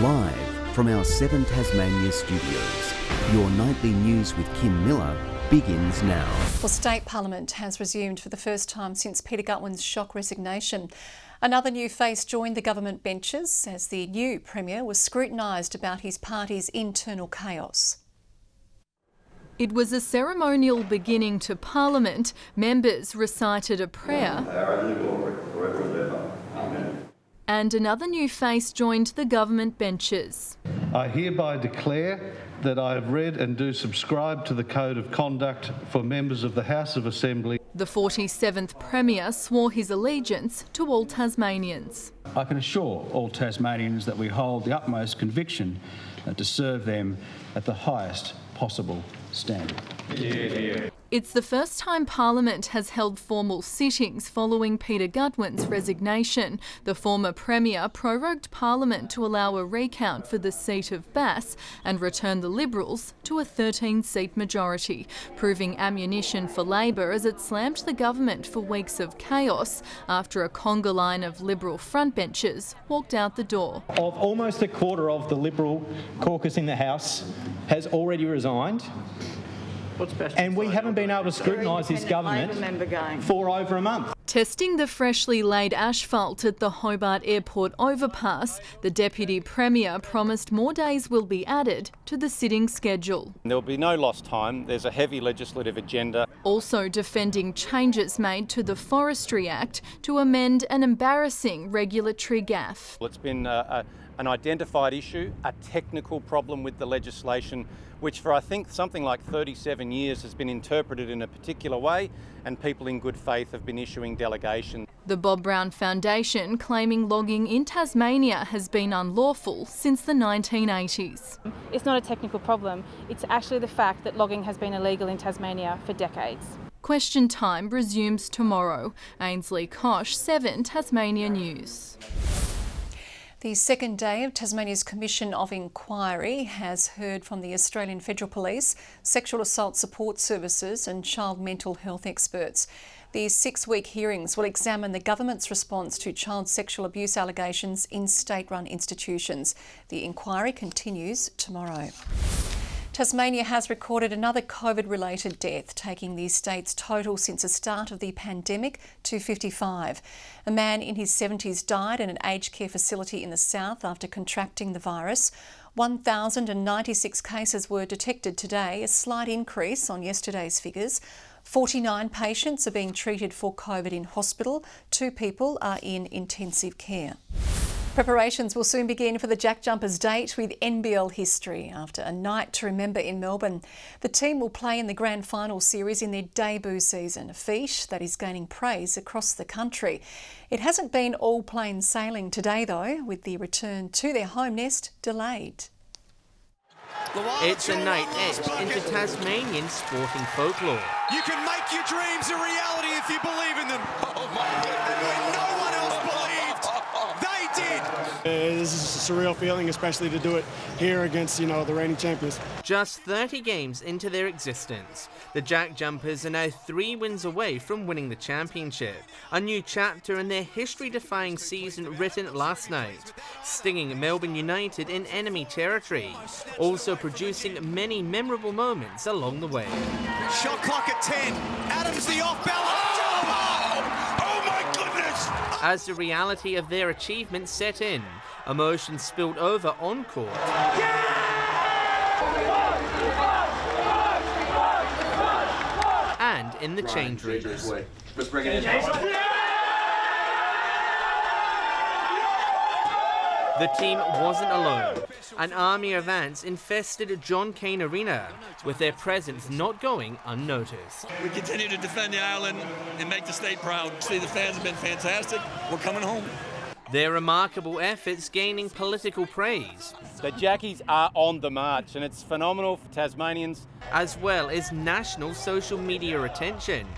Live from our 7 Tasmania studios, your nightly news with Kim Miller begins now. Well, State Parliament has resumed for the first time since Peter Gutwin's shock resignation. Another new face joined the government benches as the new Premier was scrutinised about his party's internal chaos. It was a ceremonial beginning to Parliament. Members recited a prayer. And another new face joined the government benches. I hereby declare that I have read and do subscribe to the Code of Conduct for members of the House of Assembly. The 47th Premier swore his allegiance to all Tasmanians. I can assure all Tasmanians that we hold the utmost conviction to serve them at the highest possible standard. It's the first time Parliament has held formal sittings following Peter Gutwin's resignation. The former Premier prorogued Parliament to allow a recount for the seat of Bass and return the Liberals to a 13-seat majority, proving ammunition for Labor as it slammed the government for weeks of chaos after a conga line of Liberal frontbenchers walked out the door. Of almost a quarter of the Liberal caucus in the House has already resigned. And we haven't been able to scrutinise this government for over a month. Testing the freshly laid asphalt at the Hobart Airport overpass, the Deputy Premier promised more days will be added to the sitting schedule. There will be no lost time. There's a heavy legislative agenda. Also defending changes made to the Forestry Act to amend an embarrassing regulatory gaffe. It's been an identified issue, a technical problem with the legislation, which for I think something like 37 years has been interpreted in a particular way, and people in good faith have been issuing delegations. The Bob Brown Foundation claiming logging in Tasmania has been unlawful since the 1980s. It's not a technical problem, it's actually the fact that logging has been illegal in Tasmania for decades. Question time resumes tomorrow. Ainsley Kosh, 7 Tasmania News. The second day of Tasmania's Commission of Inquiry has heard from the Australian Federal Police, Sexual Assault Support Services and child mental health experts. These 6-week hearings will examine the government's response to child sexual abuse allegations in state-run institutions. The inquiry continues tomorrow. Tasmania has recorded another COVID-related death, taking the state's total since the start of the pandemic to 55. A man in his 70s died in an aged care facility in the south after contracting the virus. 1,096 cases were detected today, a slight increase on yesterday's figures. 49 patients are being treated for COVID in hospital. 2 people are in intensive care. Preparations will soon begin for the Jack Jumpers date with NBL history after a night to remember in Melbourne. The team will play in the Grand Final series in their debut season, a feat that is gaining praise across the country. It hasn't been all plain sailing today though, with the return to their home nest delayed. It's a night etched into Tasmanian sporting folklore. You can make your dreams a reality if you believe in them. Oh my goodness. When no one else believed, they did. This is a surreal feeling, especially to do it here against, the reigning champions. Just 30 games into their existence, the Jack Jumpers are now 3 wins away from winning the championship. A new chapter in their history-defying season written last night, stinging Melbourne United in enemy territory, also producing many memorable moments along the way. Shot clock at 10. Adams the off-balance. Oh my goodness! As the reality of their achievements set in, emotions spilled over on court. And in the change rooms. Let's bring it in. The team wasn't alone. An army of ants infested John Cain Arena, with their presence not going unnoticed. We continue to defend the island and make the state proud. See, the fans have been fantastic. We're coming home. Their remarkable efforts gaining political praise. The Jackies are on the march, and it's phenomenal for Tasmanians. As well as national social media attention.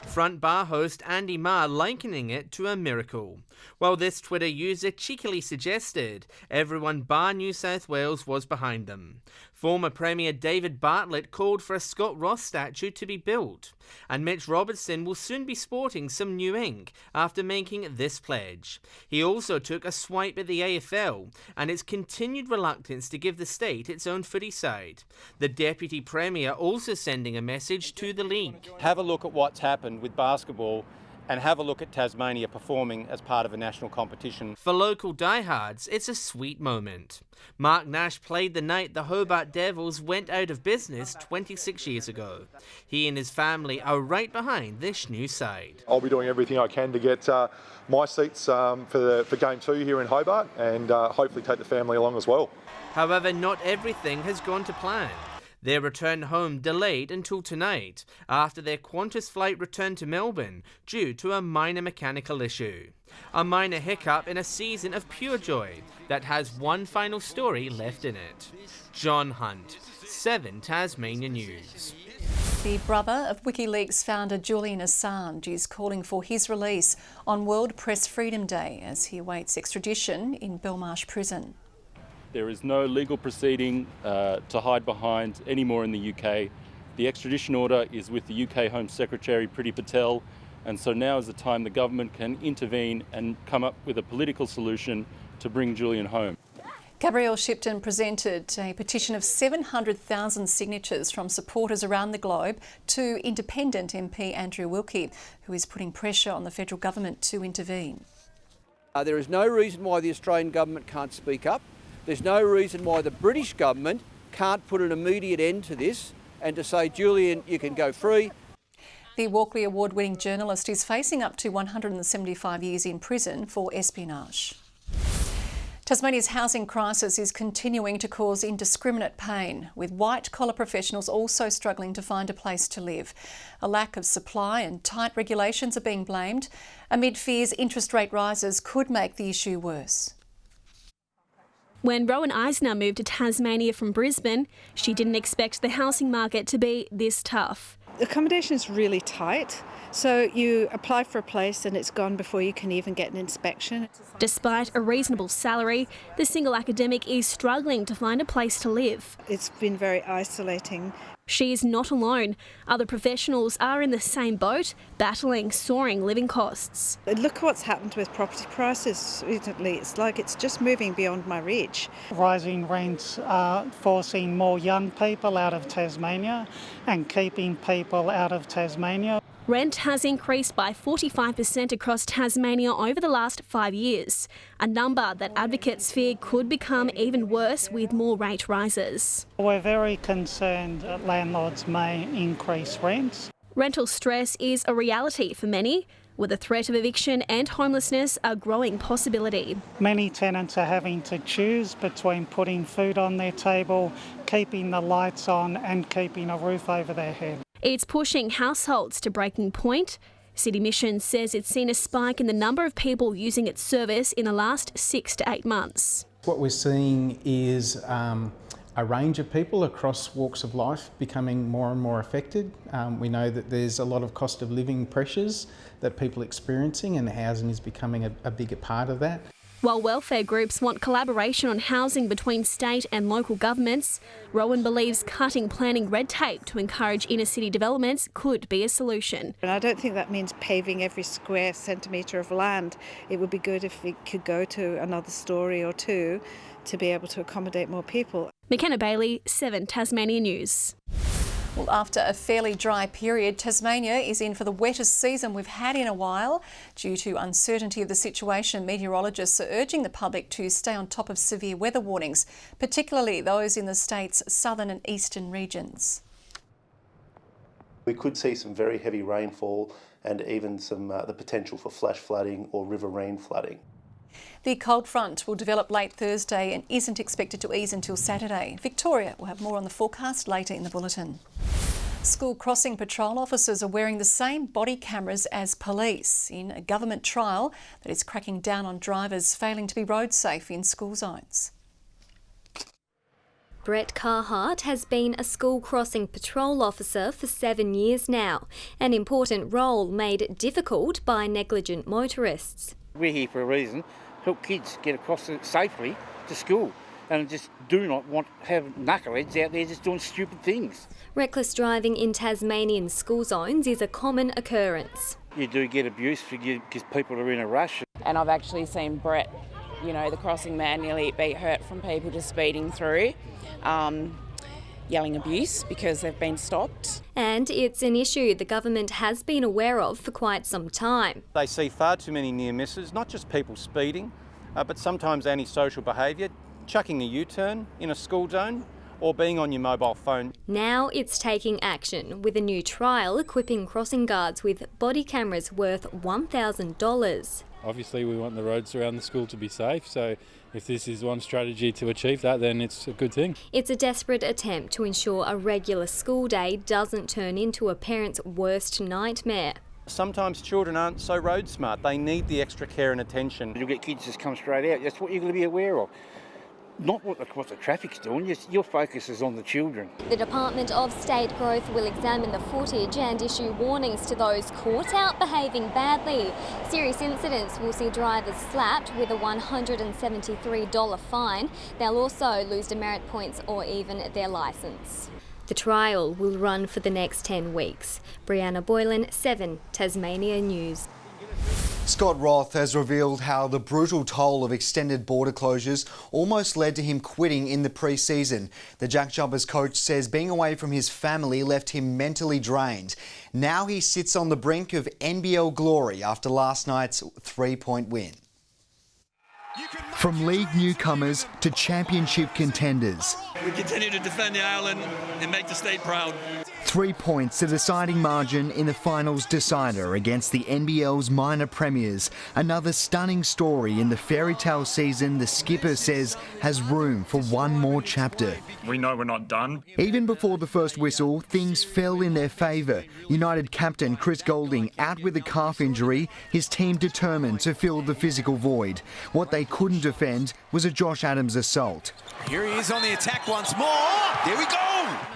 Front bar host Andy Marr likening it to a miracle. While this Twitter user cheekily suggested everyone bar New South Wales was behind them. Former Premier David Bartlett called for a Scott Ross statue to be built, and Mitch Robertson will soon be sporting some new ink after making this pledge. He also took a swipe at the AFL and its continued reluctance to give the state its own footy side. The Deputy Premier also sending a message to the league. Have a look at what's happened with basketball and have a look at Tasmania performing as part of a national competition. For local diehards, it's a sweet moment. Mark Nash played the night the Hobart Devils went out of business 26 years ago. He and his family are right behind this new side. I'll be doing everything I can to get my seats for Game 2 here in Hobart and hopefully take the family along as well. However, not everything has gone to plan. Their return home delayed until tonight after their Qantas flight returned to Melbourne due to a minor mechanical issue. A minor hiccup in a season of pure joy that has one final story left in it. John Hunt, 7 Tasmania News. The brother of WikiLeaks founder Julian Assange is calling for his release on World Press Freedom Day as he awaits extradition in Belmarsh Prison. There is no legal proceeding to hide behind anymore in the UK. The extradition order is with the UK Home Secretary Priti Patel, and so now is the time the government can intervene and come up with a political solution to bring Julian home. Gabrielle Shipton presented a petition of 700,000 signatures from supporters around the globe to independent MP Andrew Wilkie, who is putting pressure on the federal government to intervene. There is no reason why the Australian government can't speak up. There's no reason why the British government can't put an immediate end to this and to say, Julian, you can go free. The Walkley Award-winning journalist is facing up to 175 years in prison for espionage. Tasmania's housing crisis is continuing to cause indiscriminate pain, with white-collar professionals also struggling to find a place to live. A lack of supply and tight regulations are being blamed, amid fears interest rate rises could make the issue worse. When Rowan Eisner moved to Tasmania from Brisbane, she didn't expect the housing market to be this tough. Accommodation is really tight, so you apply for a place and it's gone before you can even get an inspection. Despite a reasonable salary, the single academic is struggling to find a place to live. It's been very isolating. She is not alone. Other professionals are in the same boat, battling soaring living costs. Look what's happened with property prices recently. It's like it's just moving beyond my reach. Rising rents are forcing more young people out of Tasmania and keeping people out of Tasmania. Rent has increased by 45% across Tasmania over the last 5 years, a number that advocates fear could become even worse with more rate rises. We're very concerned that landlords may increase rents. Rental stress is a reality for many, with the threat of eviction and homelessness a growing possibility. Many tenants are having to choose between putting food on their table, keeping the lights on and keeping a roof over their head. It's pushing households to breaking point. City Mission says it's seen a spike in the number of people using its service in the last 6 to 8 months. What we're seeing is a range of people across walks of life becoming more and more affected. We know that there's a lot of cost of living pressures that people are experiencing, and housing is becoming a bigger part of that. While welfare groups want collaboration on housing between state and local governments, Rowan believes cutting planning red tape to encourage inner city developments could be a solution. And I don't think that means paving every square centimetre of land. It would be good if it could go to another story or two to be able to accommodate more people. McKenna Bailey, 7 Tasmania News. Well, after a fairly dry period, Tasmania is in for the wettest season we've had in a while. Due to uncertainty of the situation, meteorologists are urging the public to stay on top of severe weather warnings, particularly those in the state's southern and eastern regions. We could see some very heavy rainfall and even some the potential for flash flooding or riverine flooding. The cold front will develop late Thursday and isn't expected to ease until Saturday. Victoria will have more on the forecast later in the bulletin. School crossing patrol officers are wearing the same body cameras as police in a government trial that is cracking down on drivers failing to be road safe in school zones. Brett Carhart has been a school crossing patrol officer for 7 years now, an important role made difficult by negligent motorists. We're here for a reason, help kids get across safely to school. and I just do not want to have knuckleheads out there just doing stupid things. Reckless driving in Tasmanian school zones is a common occurrence. You do get abuse because people are in a rush. And I've actually seen Brett, the crossing man, nearly be hurt from people just speeding through, yelling abuse because they've been stopped. And it's an issue the government has been aware of for quite some time. They see far too many near misses, not just people speeding, but sometimes antisocial behaviour, chucking a U-turn in a school zone, or being on your mobile phone. Now it's taking action with a new trial equipping crossing guards with body cameras worth $1,000. Obviously we want the roads around the school to be safe, so if this is one strategy to achieve that, then it's a good thing. It's a desperate attempt to ensure a regular school day doesn't turn into a parent's worst nightmare. Sometimes children aren't so road smart. They need the extra care and attention. You'll get kids just come straight out. That's what you're going to be aware of. Not what the traffic's doing, your focus is on the children. The Department of State Growth will examine the footage and issue warnings to those caught out behaving badly. Serious incidents will see drivers slapped with a $173 fine. They'll also lose demerit points or even their licence. The trial will run for the next 10 weeks. Brianna Boylan, 7 Tasmania News. Scott Roth has revealed how the brutal toll of extended border closures almost led to him quitting in the pre-season. The Jack Jumpers coach says being away from his family left him mentally drained. Now he sits on the brink of NBL glory after last night's 3-point win. From league newcomers to championship contenders. We continue to defend the island and make the state proud. 3 points, the deciding margin in the finals decider against the NBL's minor premiers. Another stunning story in the fairy tale season the skipper says has room for one more chapter. We know we're not done. Even before the first whistle, things fell in their favour. United captain Chris Goulding out with a calf injury, his team determined to fill the physical void. What they couldn't defend was a Josh Adams assault. Here he is on the attack once more. There we go.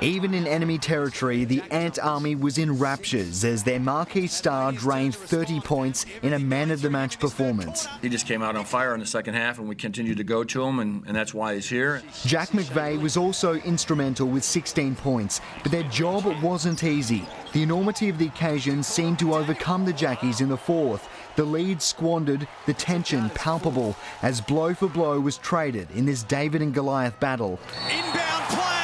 Even in enemy territory, the Ant Army was in raptures as their marquee star drained 30 points in a man-of-the-match performance. He just came out on fire in the second half and we continued to go to him and that's why he's here. Jack McVeigh was also instrumental with 16 points, but their job wasn't easy. The enormity of the occasion seemed to overcome the Jackies in the fourth. The lead squandered, the tension palpable as blow for blow was traded in this David and Goliath battle. Inbound play.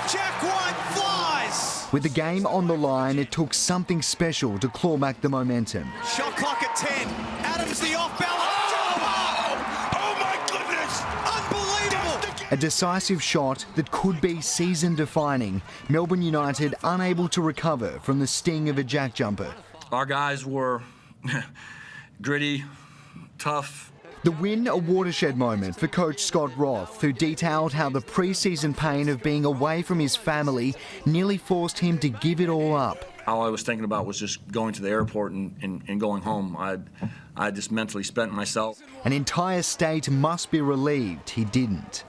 Jack White flies. With the game on the line, it took something special to claw back the momentum. Shot clock at 10. Adams the off balance. Oh my goodness. Unbelievable. A decisive shot that could be season-defining. Melbourne United unable to recover from the sting of a jack jumper. Our guys were gritty, tough. The win, a watershed moment for coach Scott Roth, who detailed how the pre-season pain of being away from his family nearly forced him to give it all up. All I was thinking about was just going to the airport and going home. I just mentally spent myself. An entire state must be relieved he didn't.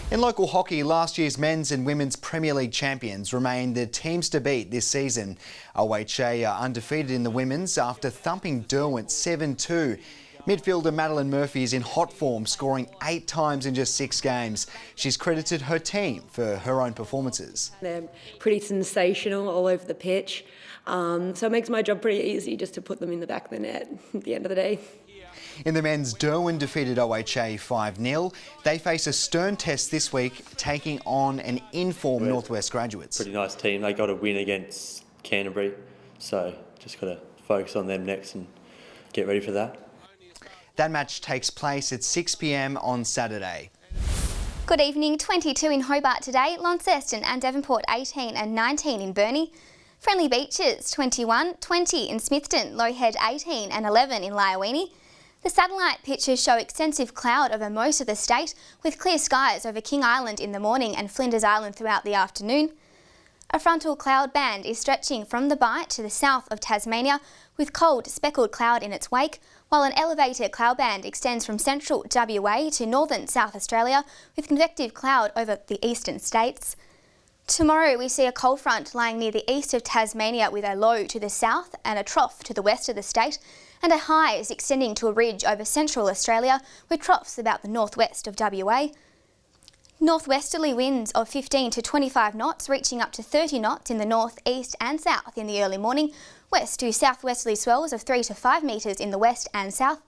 In local hockey, last year's men's and women's Premier League champions remain the teams to beat this season. OHA are undefeated in the women's after thumping Derwent 7-2. Midfielder Madeline Murphy is in hot form, scoring 8 times in just 6 games. She's credited her team for her own performances. They're pretty sensational all over the pitch, so it makes my job pretty easy just to put them in the back of the net at the end of the day. In the men's, Derwent defeated OHA 5-0. They face a stern test this week, taking on an in-form Northwest Graduates. Pretty nice team. They got a win against Canterbury, so just got to focus on them next and get ready for that. That match takes place at 6 p.m. on Saturday. Good evening. 22 in Hobart today, Launceston and Devonport 18 and 19 in Burnie. Friendly Beaches 21, 20 in Smithton, Lowhead 18 and 11 in Lyowini. The satellite pictures show extensive cloud over most of the state, with clear skies over King Island in the morning and Flinders Island throughout the afternoon. A frontal cloud band is stretching from the Bight to the south of Tasmania, with cold speckled cloud in its wake, while an elevated cloud band extends from central WA to northern South Australia, with convective cloud over the eastern states. Tomorrow we see a cold front lying near the east of Tasmania with a low to the south and a trough to the west of the state, and a high is extending to a ridge over central Australia with troughs about the northwest of WA. Northwesterly winds of 15 to 25 knots, reaching up to 30 knots in the north, east and south in the early morning. West to southwesterly swells of 3 to 5 metres in the west and south.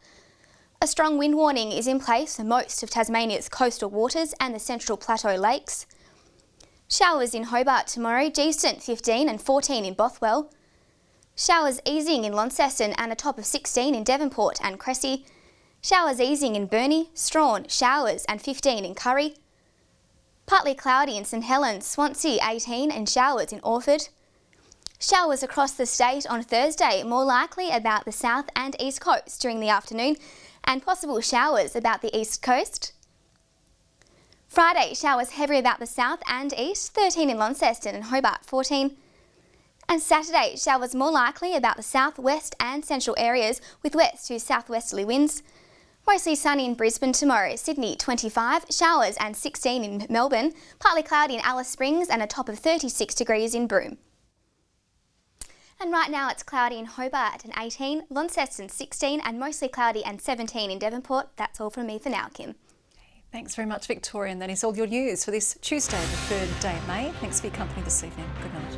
A strong wind warning is in place for most of Tasmania's coastal waters and the Central Plateau lakes. Showers in Hobart tomorrow, decent 15 and 14 in Bothwell. Showers easing in Launceston and a top of 16 in Devonport and Cressy. Showers easing in Burnie, Strahan, showers and 15 in Curry. Partly cloudy in St Helens, Swansea 18 and showers in Orford. Showers across the state on Thursday, more likely about the south and east coast during the afternoon, and possible showers about the east coast. Friday, showers heavy about the south and east, 13 in Launceston and Hobart 14. And Saturday, showers more likely about the south, west and central areas with west to southwesterly winds. Mostly sunny in Brisbane tomorrow, Sydney 25, showers and 16 in Melbourne, partly cloudy in Alice Springs and a top of 36 degrees in Broome. And right now it's cloudy in Hobart and 18, Launceston 16 and mostly cloudy and 17 in Devonport. That's all from me for now, Kim. Thanks very much, Victoria. And that is all your news for this Tuesday, the 3rd day of May. Thanks for your company this evening. Good night.